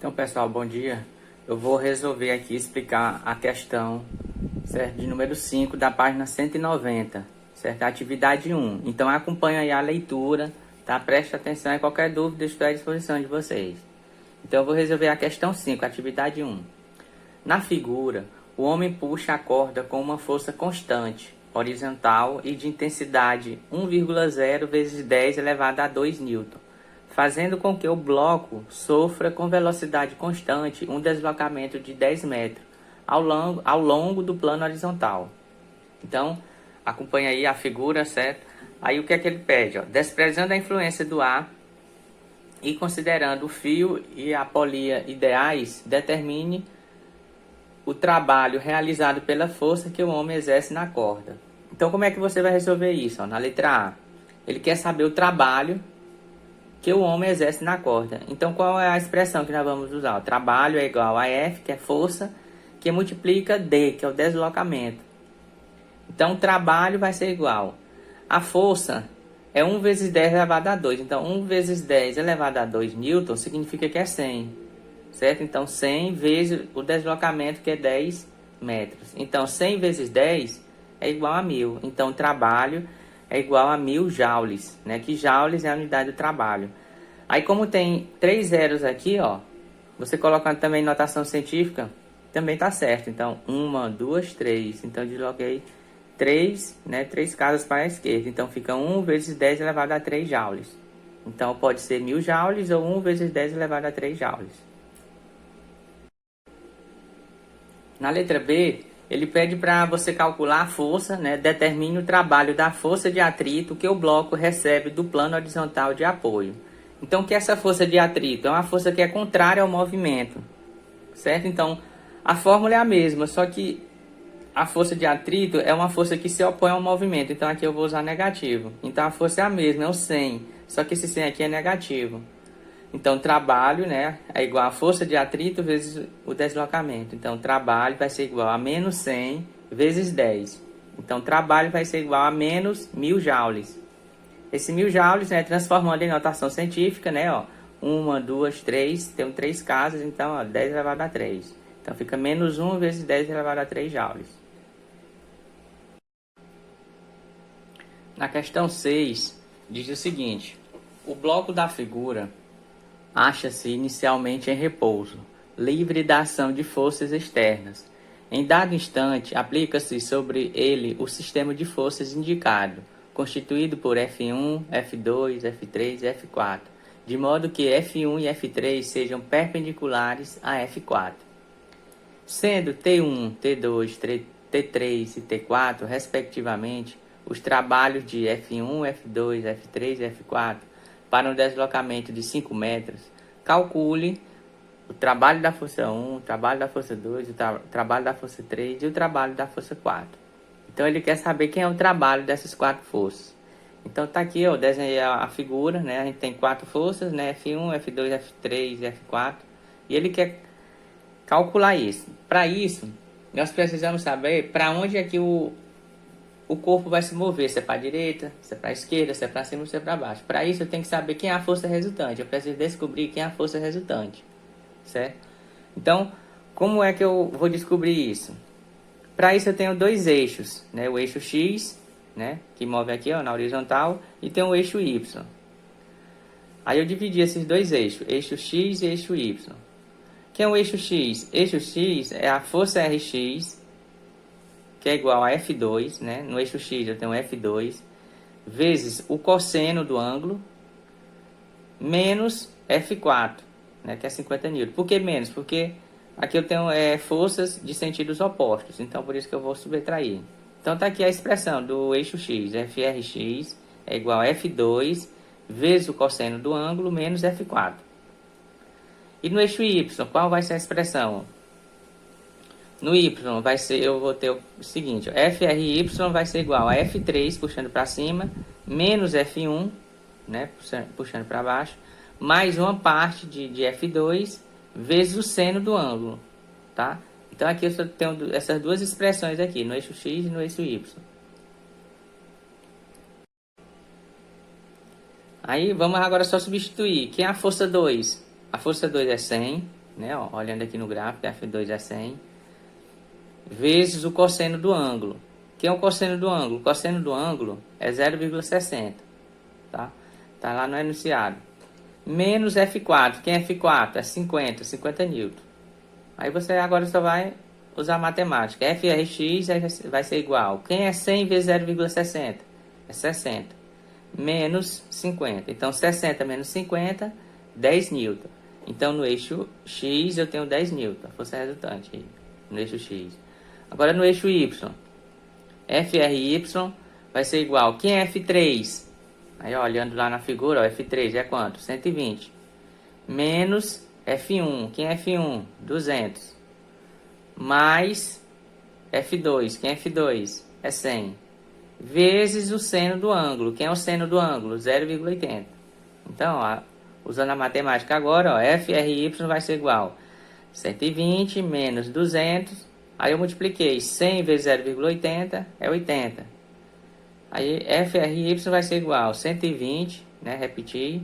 Então, pessoal, bom dia. Eu vou resolver aqui explicar a questão, certo, de número 5 da página 190, certo? Atividade 1. Então, acompanha aí a leitura, tá? Preste atenção e qualquer dúvida estou à disposição de vocês. Então, eu vou resolver a questão 5, atividade 1. Na figura, o homem puxa a corda com uma força constante, horizontal e de intensidade 1,0 vezes 10 elevado a 2 newton, fazendo com que o bloco sofra com velocidade constante um deslocamento de 10 metros ao longo do plano horizontal. Então, acompanha aí a figura, certo? Aí o que é que ele pede? Ó? Desprezando a influência do ar e considerando o fio e a polia ideais, determine o trabalho realizado pela força que o homem exerce na corda. Então, como é que você vai resolver isso? Ó? Na letra A, ele quer saber o trabalho que o homem exerce na corda. Então, qual é a expressão que nós vamos usar? O trabalho é igual a F, que é força, que multiplica D, que é o deslocamento. Então, o trabalho vai ser igual. A força é 1 vezes 10 elevado a 2. Então, 1 vezes 10 elevado a 2 newton significa que é 100. Certo? Então, 100 vezes o deslocamento, que é 10 metros. Então, 100 vezes 10 é igual a 1000. Então, o trabalho é igual a 1000 joules, né? Que joules é a unidade do trabalho. Aí, como tem 3 zeros aqui, ó, você colocando também notação científica, também tá certo. Então, 1, 2, 3. Então, desloquei 3, né? 3 casas para a esquerda. Então, fica 1 vezes 10 elevado a 3 joules. Então, pode ser 1000 joules ou 1 vezes 10 elevado a 3 joules. Na letra B, ele pede para você calcular a força, né? Determine o trabalho da força de atrito que o bloco recebe do plano horizontal de apoio. Então, o que é essa força de atrito? É uma força que é contrária ao movimento, certo? Então, a fórmula é a mesma, só que a força de atrito é uma força que se opõe ao movimento. Então, aqui eu vou usar negativo. Então, a força é a mesma, é o 100, só que esse 100 aqui é negativo. Então, trabalho, né, é igual a força de atrito vezes o deslocamento. Então, trabalho vai ser igual a menos 100 vezes 10. Então, trabalho vai ser igual a menos 1000 joules. Esse 1000 joules, né, transformando em notação científica, né, ó, 1, 2, 3, tem 3 casas, então, ó, 10 elevado a 3. Então, fica menos 1 vezes 10 elevado a 3 joules. Na questão 6, diz o seguinte: o bloco da figura acha-se inicialmente em repouso, livre da ação de forças externas. Em dado instante, aplica-se sobre ele o sistema de forças indicado, constituído por F1, F2, F3 e F4, de modo que F1 e F3 sejam perpendiculares a F4. Sendo T1, T2, T3 e T4, respectivamente, os trabalhos de F1, F2, F3 e F4 para um deslocamento de 5 metros, calcule o trabalho da força 1, o trabalho da força 2, o trabalho da força 3 e o trabalho da força 4. Então, ele quer saber quem é o trabalho dessas 4 forças. Então, tá aqui, eu desenhei a figura, né? A gente tem 4 forças, né? F1, F2, F3 e F4. E ele quer calcular isso. Para isso, nós precisamos saber para onde é que o corpo vai se mover, se é para a direita, se é para a esquerda, se é para cima ou se é para baixo. Para isso eu tenho que saber quem é a força resultante. Eu preciso descobrir quem é a força resultante, certo? Então, como é que eu vou descobrir isso? Para isso eu tenho 2 eixos, né? O eixo X, né, que move aqui, ó, na horizontal, e tem o eixo Y. Aí eu dividi esses 2 eixos, eixo X e eixo Y. Quem é o eixo X? Eixo X é a força Rx, que é igual a F2, né? No eixo X eu tenho F2, vezes o cosseno do ângulo, menos F4, né? Que é 50 N. Por que menos? Porque aqui eu tenho forças de sentidos opostos, então por isso que eu vou subtrair. Então tá aqui a expressão do eixo X, FRX é igual a F2, vezes o cosseno do ângulo, menos F4. E no eixo Y, qual vai ser a expressão? No Y vai ser, eu vou ter o seguinte, FRY vai ser igual a F3 puxando para cima, menos F1, né, puxando para baixo, mais uma parte de F2 vezes o seno do ângulo, tá? Então aqui eu só tenho essas duas expressões aqui, no eixo X e no eixo Y. Aí vamos agora só substituir. Quem é a força 2? A força 2 é 100 né? Ó, olhando aqui no gráfico, F2 é 100, vezes o cosseno do ângulo. Quem é o cosseno do ângulo? O cosseno do ângulo é 0,60, tá? Tá lá no enunciado. Menos F4. Quem é F4? É 50 newton. Aí você agora só vai usar matemática. FRX vai ser igual. Quem é 100 vezes 0,60? É 60. Menos 50. Então, 60 menos 50, 10 newton. Então, no eixo X eu tenho 10 newton. A força resultante aí, no eixo X. Agora, no eixo Y. FRY vai ser igual. Quem é F3? Aí, ó, olhando lá na figura, ó, F3 é quanto? 120. Menos F1. Quem é F1? 200. Mais F2. Quem é F2? É 100. Vezes o seno do ângulo. Quem é o seno do ângulo? 0,80. Então, ó, usando a matemática agora, ó, FRY vai ser igual 120 menos 200. Aí eu multipliquei 100 vezes 0,80 é 80. Aí FRY vai ser igual 120, né? Repetir.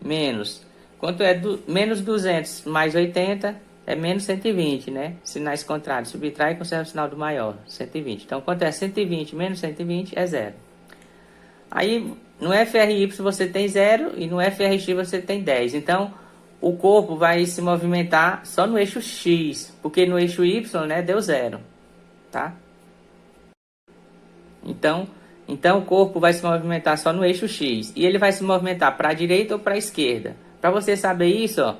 Menos. Quanto é menos 200 mais 80 é menos 120, né? Sinais contrários. Subtrai e conserva o sinal do maior. 120. Então, quanto é 120 menos 120 é 0. Aí, no FRY você tem 0 e no FRX você tem 10. Então, o corpo vai se movimentar só no eixo X, porque no eixo Y, né, deu 0, tá? Então, o corpo vai se movimentar só no eixo X. E ele vai se movimentar para a direita ou para a esquerda. Para você saber isso, ó,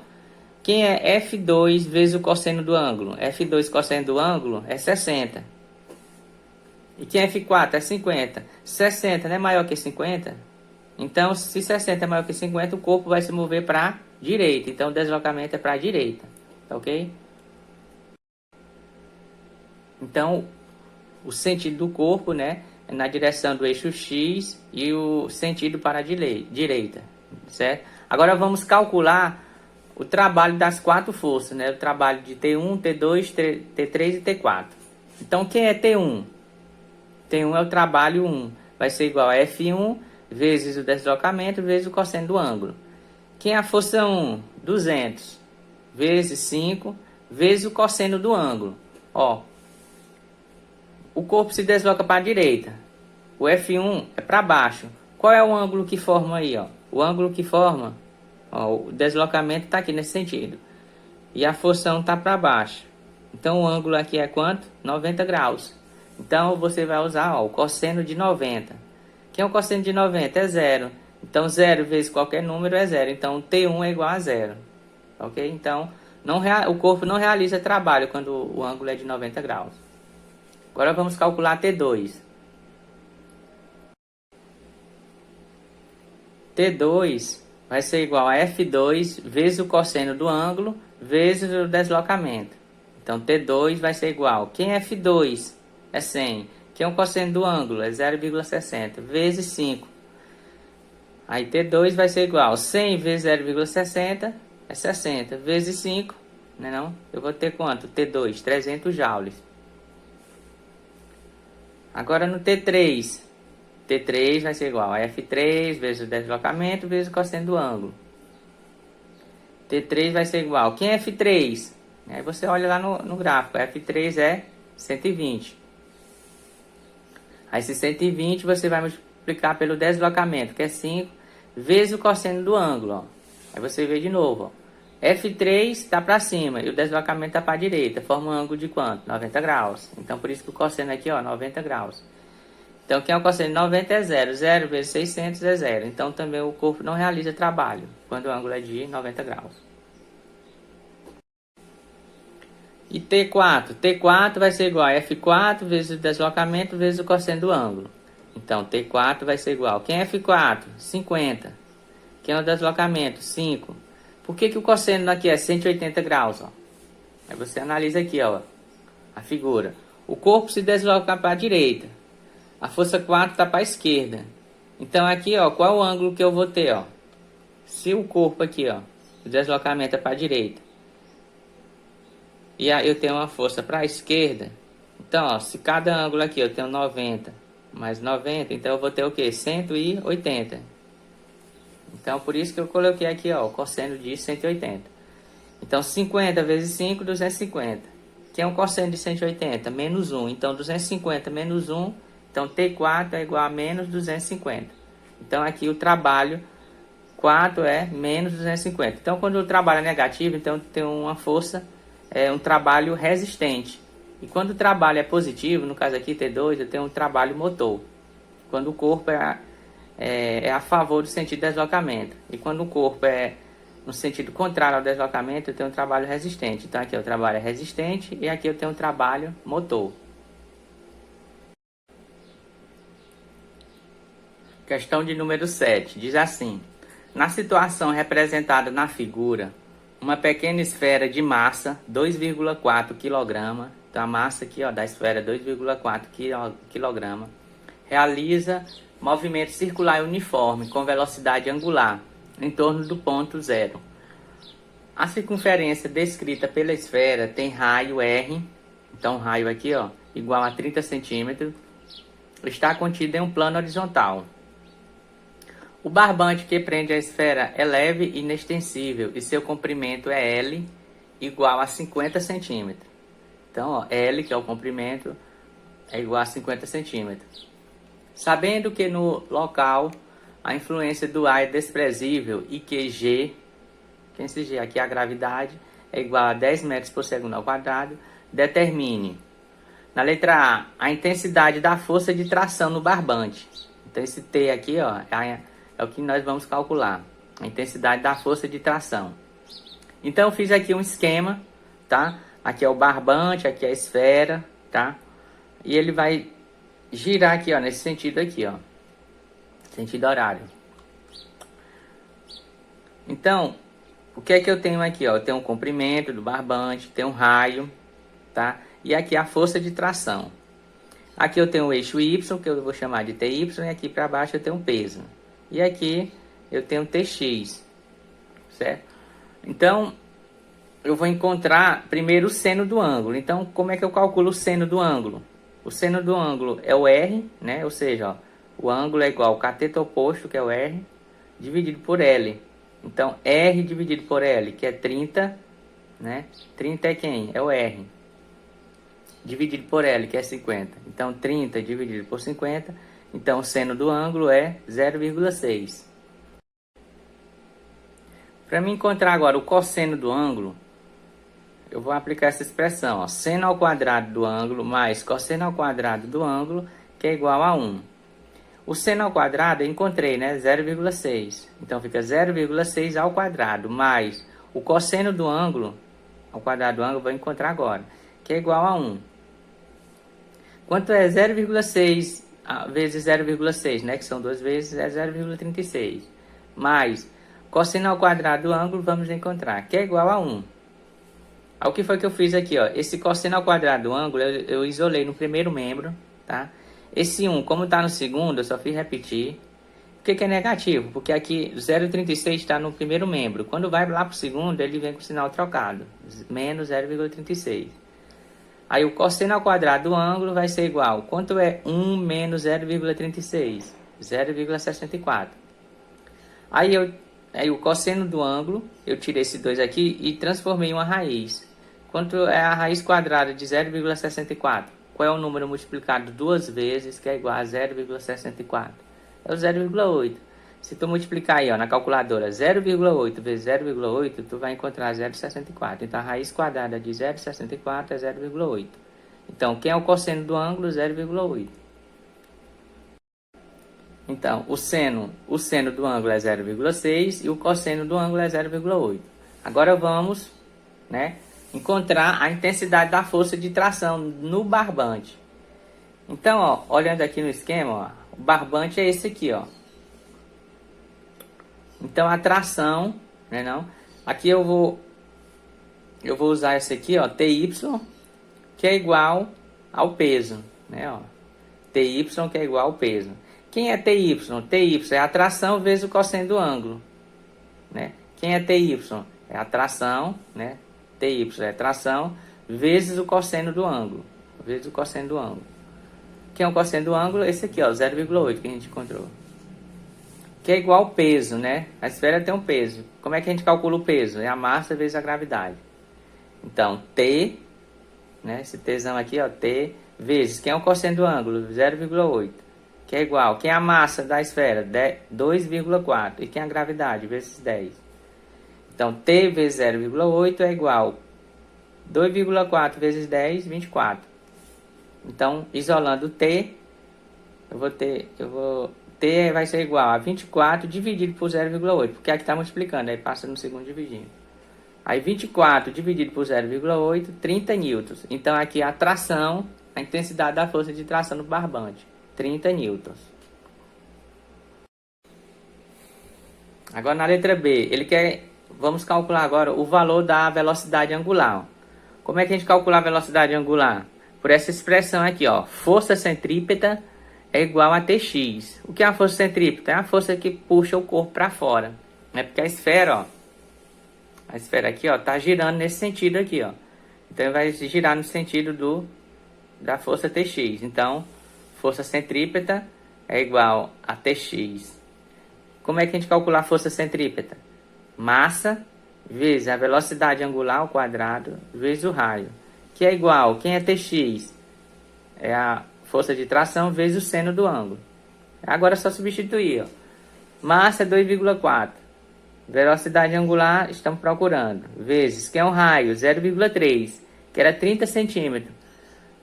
quem é F2 vezes o cosseno do ângulo? F2 cosseno do ângulo é 60. E quem é F4 é 50. 60 não é maior que 50? Então, se 60 é maior que 50, o corpo vai se mover para a direita. Então, o deslocamento é para a direita. Tá ok? Então, o sentido do corpo, né, é na direção do eixo X e o sentido para a direita. Certo? Agora, vamos calcular o trabalho das quatro forças, né? O trabalho de T1, T2, T3 e T4. Então, quem é T1? T1 é o trabalho 1. Vai ser igual a F1 vezes o deslocamento vezes o cosseno do ângulo. Quem é a força 1? 200 vezes 5 vezes o cosseno do ângulo. Ó, o corpo se desloca para a direita. O F1 é para baixo. Qual é o ângulo que forma aí, ó? O ângulo que forma, ó, o deslocamento está aqui nesse sentido. E a força 1 está para baixo. Então, o ângulo aqui é quanto? 90 graus. Então, você vai usar, ó, o cosseno de 90. Quem é o cosseno de 90? É 0. Então, 0 vezes qualquer número é 0. Então, T1 é igual a 0. Ok? Então, o corpo não realiza trabalho quando o ângulo é de 90 graus. Agora, vamos calcular T2. T2 vai ser igual a F2 vezes o cosseno do ângulo vezes o deslocamento. Então, T2 vai ser igual. Quem é F2? É 100. Quem é o cosseno do ângulo? É 0,60 vezes 5. Aí, T2 vai ser igual. 100 vezes 0,60 é 60 vezes 5. Né não? Eu vou ter quanto? T2, 300 joules. Agora, no T3. T3 vai ser igual a F3 vezes o deslocamento vezes o cosseno do ângulo. T3 vai ser igual. Quem é F3? Aí você olha lá no gráfico. F3 é 120. Aí esse 120 você vai multiplicar pelo deslocamento, que é 5, vezes o cosseno do ângulo. Ó. Aí você vê de novo. Ó. F3 está para cima e o deslocamento está para a direita. Forma um ângulo de quanto? 90 graus. Então, por isso que o cosseno aqui, ó, 90 graus. Então, quem é o cosseno de 90 é 0. 0 vezes 600 é 0. Então, também o corpo não realiza trabalho quando o ângulo é de 90 graus. E T4? T4 vai ser igual a F4 vezes o deslocamento vezes o cosseno do ângulo. Então, T4 vai ser igual. Quem é F4? 50. Quem é o deslocamento? 5. Por que o cosseno aqui é 180 graus? Ó? Aí você analisa aqui, ó, a figura. O corpo se desloca para a direita. A força 4 está para a esquerda. Então, aqui, ó, qual é o ângulo que eu vou ter? Ó? Se o corpo aqui, ó, o deslocamento é para a direita, e aí eu tenho uma força para a esquerda, então, ó, se cada ângulo aqui eu tenho 90 mais 90, então eu vou ter o quê? 180. Então, por isso que eu coloquei aqui, ó, o cosseno de 180. Então, 50 vezes 5, 250. Que é um cosseno de 180? Menos 1. Então, 250 menos 1. Então, T4 é igual a menos 250. Então, aqui o trabalho 4 é menos 250. Então, quando o trabalho é negativo, então tem uma força, um trabalho resistente. E quando o trabalho é positivo, no caso aqui T2, eu tenho um trabalho motor. Quando o corpo é a favor do sentido de deslocamento. E quando o corpo é no sentido contrário ao deslocamento, eu tenho um trabalho resistente. Então aqui o trabalho é resistente e aqui eu tenho um trabalho motor. Questão de número 7. Diz assim: na situação representada na figura, uma pequena esfera de massa 2,4 kg, então a massa aqui da esfera 2,4 kg, realiza movimento circular uniforme com velocidade angular em torno do ponto zero. A circunferência descrita pela esfera tem raio R, então o raio aqui igual a 30 cm, está contido em um plano horizontal. O barbante que prende a esfera é leve e inextensível e seu comprimento é L igual a 50 cm. Então, L, que é o comprimento, é igual a 50 cm. Sabendo que no local a influência do ar é desprezível e que G, que esse G aqui é a gravidade, é igual a 10 metros por segundo ao quadrado, determine, na letra A intensidade da força de tração no barbante. Então, esse T aqui é o que nós vamos calcular, a intensidade da força de tração. Então, eu fiz aqui um esquema, tá? Aqui é o barbante, aqui é a esfera, tá? E ele vai girar aqui, nesse sentido aqui, sentido horário. Então, o que é que eu tenho aqui, Eu tenho o comprimento do barbante, tenho um raio, tá? E aqui a força de tração. Aqui eu tenho o eixo Y, que eu vou chamar de TY, e aqui para baixo eu tenho um peso. E aqui eu tenho TX, certo? Então, eu vou encontrar primeiro o seno do ângulo. Então, como é que eu calculo o seno do ângulo? O seno do ângulo é o R, né? Ou seja, o ângulo é igual ao cateto oposto, que é o R, dividido por L. Então, R dividido por L, que é 30, né? 30 é quem? É o R. Dividido por L, que é 50. Então, 30 dividido por 50. Então, o seno do ângulo é 0,6. Para mim encontrar agora o cosseno do ângulo, eu vou aplicar essa expressão, seno ao quadrado do ângulo mais cosseno ao quadrado do ângulo, que é igual a 1. O seno ao quadrado eu encontrei, né? 0,6. Então, fica 0,6 ao quadrado mais o cosseno do ângulo, ao quadrado do ângulo, eu vou encontrar agora, que é igual a 1. Quanto é 0,6 vezes 0,6, né? Que são 2 vezes, é 0,36. Mais cosseno ao quadrado do ângulo, vamos encontrar, que é igual a 1. O que foi que eu fiz aqui, Esse cosseno ao quadrado do ângulo, eu isolei no primeiro membro, tá? Esse 1, como está no segundo, eu só fiz repetir. Por que é negativo? Porque aqui 0,36 está no primeiro membro. Quando vai lá para o segundo, ele vem com o sinal trocado. Menos 0,36. Aí o cosseno ao quadrado do ângulo vai ser igual. Quanto é 1 menos 0,36? 0,64. Aí o cosseno do ângulo, eu tirei esse 2 aqui e transformei em uma raiz. Quanto é a raiz quadrada de 0,64? Qual é o número multiplicado duas vezes, que é igual a 0,64? É o 0,8. Se tu multiplicar aí, na calculadora, 0,8 vezes 0,8, tu vai encontrar 0,64. Então, a raiz quadrada de 0,64 é 0,8. Então, quem é o cosseno do ângulo? 0,8. Então, o seno do ângulo é 0,6 e o cosseno do ângulo é 0,8. Agora vamos, encontrar a intensidade da força de tração no barbante. Então, olhando aqui no esquema, o barbante é esse aqui, Então, a tração, Aqui eu vou usar esse aqui, TY, que é igual ao peso, TY, que é igual ao peso. Quem é TY? TY é a tração vezes o cosseno do ângulo, Quem é TY? É a tração, TY é a tração vezes o cosseno do ângulo, Quem é o cosseno do ângulo? Esse aqui, 0,8 que a gente encontrou. que é igual ao peso, né? A esfera tem um peso. Como é que a gente calcula o peso? É a massa vezes a gravidade. Então, T, né? Esse Tzão aqui, ó, T, vezes, quem é o cosseno do ângulo? 0,8. Que é igual, quem é a massa da esfera? 2,4. E quem é a gravidade? Vezes 10. Então, T vezes 0,8 é igual 2,4 vezes 10, 24. Então, isolando T, T vai ser igual a 24 dividido por 0,8, porque aqui está multiplicando, aí passa no segundo dividindo. Aí 24 dividido por 0,8, 30 newtons. Então aqui a tração, a intensidade da força de tração no barbante, 30 newtons. Agora na letra B, vamos calcular agora o valor da velocidade angular. Como é que a gente calcula a velocidade angular? Por essa expressão aqui, ó, força centrípeta é igual a Tx. O que é a força centrípeta? É a força que puxa o corpo para fora. É porque a esfera, ó, a esfera aqui, ó, tá girando nesse sentido aqui, ó. Então vai girar no sentido da força Tx. Então, força centrípeta é igual a Tx. Como é que a gente calcula a força centrípeta? Massa vezes a velocidade angular ao quadrado vezes o raio, que é igual, quem é Tx? É a força de tração vezes o seno do ângulo. Agora é só substituir, ó. Massa é 2,4. Velocidade angular, estamos procurando. Vezes, que é um raio, 0,3. Que era 30 centímetros.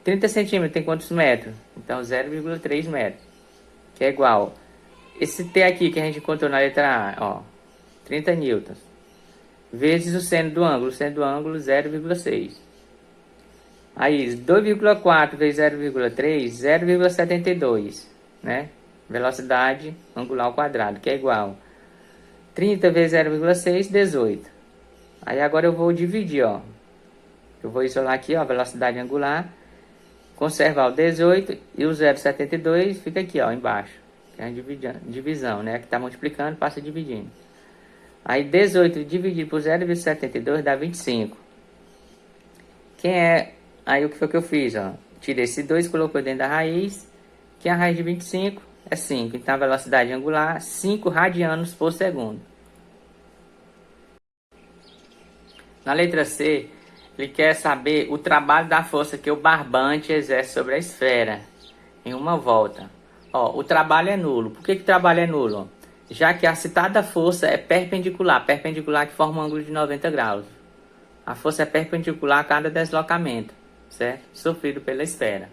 30 centímetros tem quantos metros? Então, 0,3 metros. Que é igual. Esse T aqui que a gente encontrou na letra A, ó. 30 newtons. Vezes o seno do ângulo. O seno do ângulo, 0,6. Aí, 2,4 vezes 0,3, 0,72, né? Velocidade angular ao quadrado, que é igual 30 vezes 0,6, 18. Aí agora eu vou dividir, ó. Eu vou isolar aqui, ó, a velocidade angular, conservar o 18 e o 0,72 fica aqui, ó, embaixo. Que é a divisão, né? Que tá multiplicando, passa dividindo. Aí 18 dividido por 0,72 dá 25. Aí o que foi que eu fiz, ó? Tirei esse 2 e colocou dentro da raiz, que a raiz de 25 é 5. Então a velocidade angular, 5 radianos por segundo. Na letra C, ele quer saber o trabalho da força que o barbante exerce sobre a esfera em uma volta. Ó, o trabalho é nulo. Por que o trabalho é nulo? Já que a citada força é perpendicular que forma um ângulo de 90 graus. A força é perpendicular a cada deslocamento, certo? Sofrido pela esfera.